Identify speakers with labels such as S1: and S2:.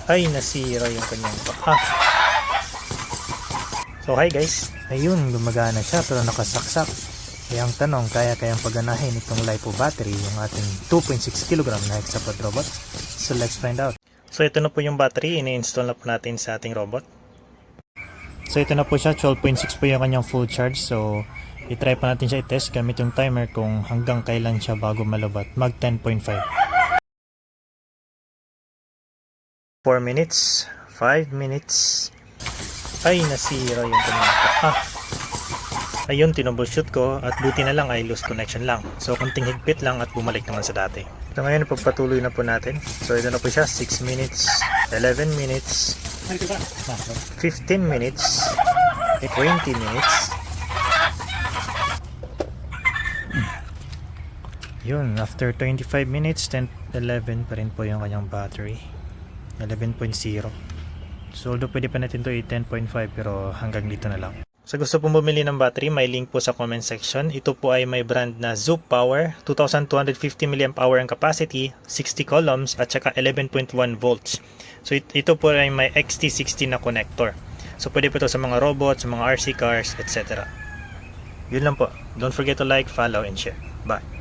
S1: ay nasira yung kanyang paa. So hi guys, ayun gumagana siya pero nakasaksak. Kaya ang tanong, kayang paganahin itong LiPo battery yung ating 2.6 kg na hexapod robot? So let's find out. So ito na po yung battery, ini-install na po natin sa ating robot. So ito na po siya, 12.6 po yung kanyang full charge. So i-try pa natin siya i-test gamit yung timer kung hanggang kailan siya bago malubat. Mag 10.5. 4 minutes, 5 minutes. Ay nasira yung kanyang paa. Ayun, tinoubleshoot ko at buti na lang ay loose connection lang. So, konting higpit lang at bumalik naman sa dati. So, ngayon, pagpatuloy na po natin. So, ito na po siya, 6 minutes, 11 minutes, 15 minutes, 20 minutes. Yun, after 25 minutes, 10, 11 pa rin po yung kanyang battery. 11.0. So, although pwede pa natin to i-10.5 pero hanggang dito na lang. Sa gusto pong bumili ng battery, may link po sa comment section. Ito po ay may brand na Zoop Power, 2250 mAh ang capacity, 60 columns at saka 11.1 volts. So ito po ay may XT60 na connector. So pwede po ito sa mga robots, sa mga RC cars, etc. Yun lang po. Don't forget to like, follow, and share. Bye!